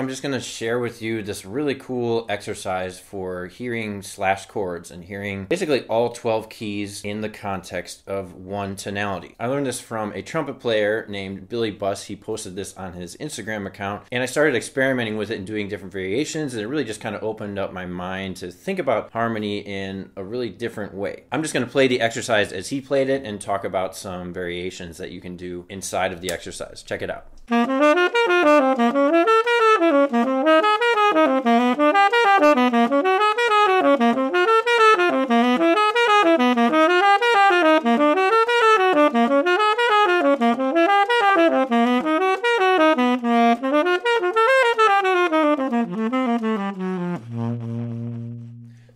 I'm just going to share with you this really cool exercise for hearing slash chords and hearing basically all 12 keys in the context of one tonality. I learned this from a trumpet player named Billy Buss. He posted this on his Instagram account, and I started experimenting with it and doing different variations, and it really just kind of opened up my mind to think about harmony in a really different way. I'm just going to play the exercise as he played it and talk about some variations that you can do inside of the exercise. Check it out.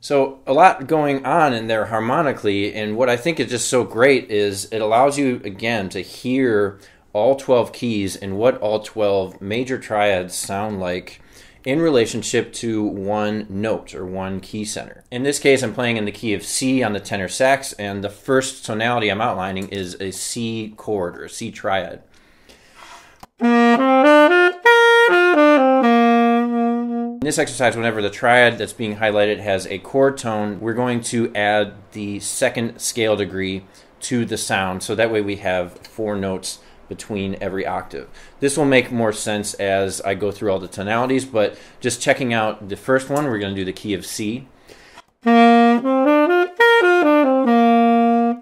So a lot going on in there harmonically, and what I think is just so great is it allows you, again, to hear all 12 keys and what all 12 major triads sound like in relationship to one note or one key center. In this case, I'm playing in the key of C on the tenor sax, and the first tonality I'm outlining is a C chord or a C triad. In this exercise, whenever the triad that's being highlighted has a chord tone, we're going to add the second scale degree to the sound, so that way we have 4 notes between every octave. This will make more sense as I go through all the tonalities, but just checking out the first one, we're going to do the key of C.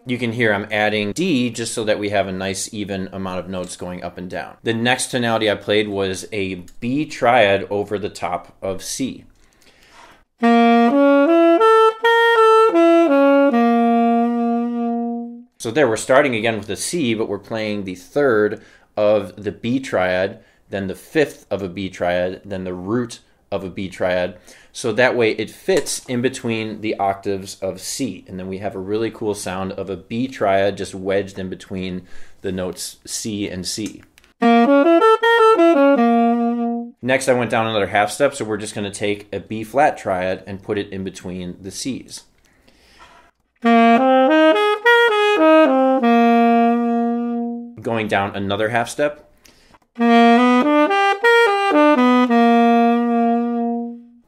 You can hear I'm adding D just so that we have a nice even amount of notes going up and down. The next tonality I played was a B triad over the top of C. So there, we're starting again with a C, but we're playing the third of the B triad, then the fifth of a B triad, then the root of a B triad. So that way it fits in between the octaves of C. And then we have a really cool sound of a B triad just wedged in between the notes C and C. Next, I went down another half step, so we're just going to take a B flat triad and put it in between the C's. Going down another half step.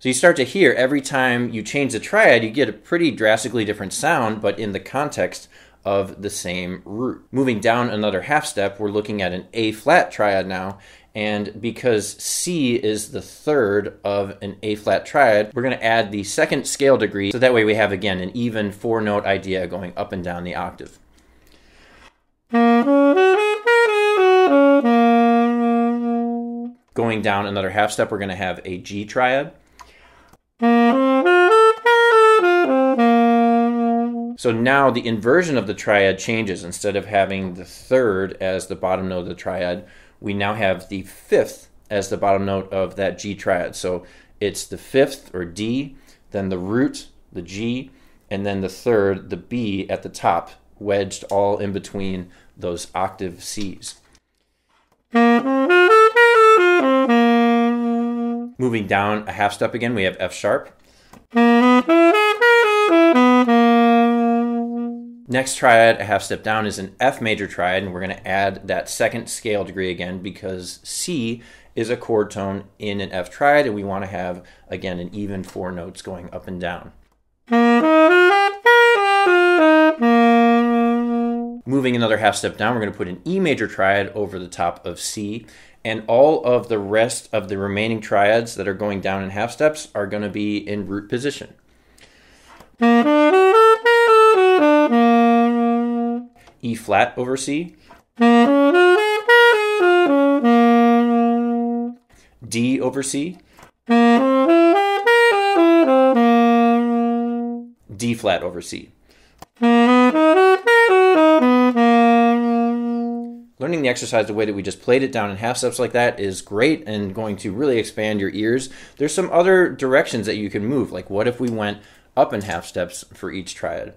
So you start to hear every time you change the triad, you get a pretty drastically different sound, but in the context of the same root. Moving down another half step, we're looking at an A flat triad now, and because C is the third of an A flat triad, we're going to add the second scale degree, so that way we have, again, an even 4-note idea going up and down the octave. Going down another half step, we're going to have a G triad. So now the inversion of the triad changes. Instead of having the third as the bottom note of the triad, we now have the fifth as the bottom note of that G triad. So it's the fifth, or D, then the root, the G, and then the third, the B, at the top, wedged all in between those octave Cs. Moving down a half step again, we have F sharp. Next triad, a half step down, is an F major triad, and we're going to add that second scale degree again because C is a chord tone in an F triad, and we want to have, again, an even 4 notes going up and down. Moving another half step down, we're going to put an E major triad over the top of C, and all of the rest of the remaining triads that are going down in half steps are going to be in root position. E flat over C. D over C. D flat over C. Learning the exercise the way that we just played it down in half steps like that is great and going to really expand your ears. There's some other directions that you can move, like what if we went up in half steps for each triad?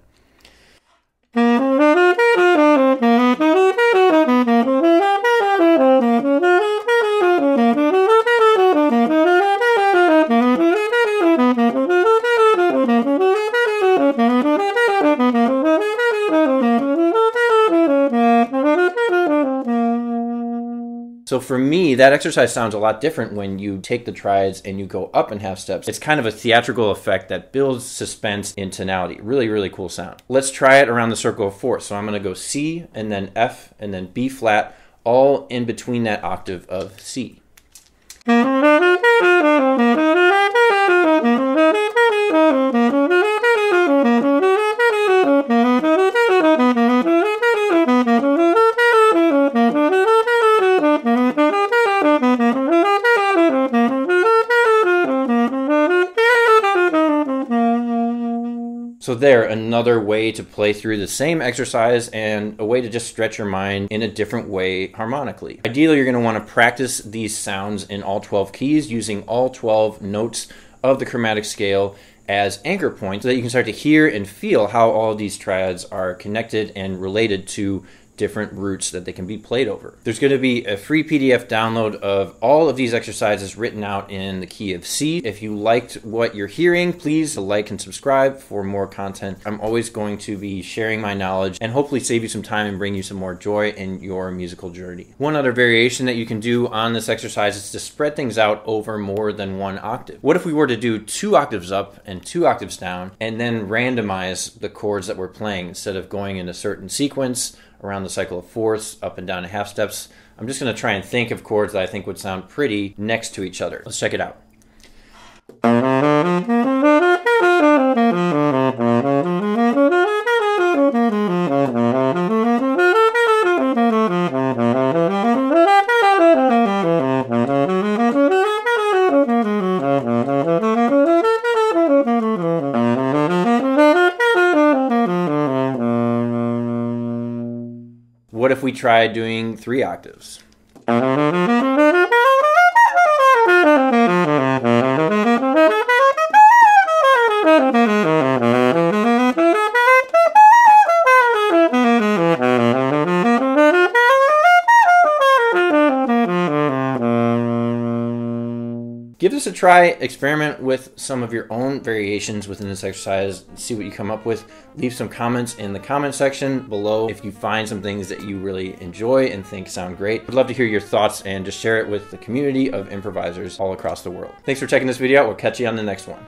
So for me, that exercise sounds a lot different when you take the triads and you go up in half steps. It's kind of a theatrical effect that builds suspense in tonality. Really, really cool sound. Let's try it around the circle of fourths. So I'm going to go C and then F and then B flat, all in between that octave of C. So there, another way to play through the same exercise and a way to just stretch your mind in a different way harmonically. Ideally, you're going to want to practice these sounds in all 12 keys using all 12 notes of the chromatic scale as anchor points so that you can start to hear and feel how all of these triads are connected and related to different roots that they can be played over. There's going to be a free PDF download of all of these exercises written out in the key of C. If you liked what you're hearing, please like and subscribe for more content. I'm always going to be sharing my knowledge and hopefully save you some time and bring you some more joy in your musical journey. One other variation that you can do on this exercise is to spread things out over more than one octave. What if we were to do 2 octaves up and 2 octaves down and then randomize the chords that we're playing instead of going in a certain sequence around the cycle of fourths, up and down in half steps? I'm just going to try and think of chords that I think would sound pretty next to each other. Let's check it out. What if we tried doing 3 octaves? Give this a try, experiment with some of your own variations within this exercise, see what you come up with. Leave some comments in the comment section below if you find some things that you really enjoy and think sound great. I'd love to hear your thoughts and just share it with the community of improvisers all across the world. Thanks for checking this video out. We'll catch you on the next one.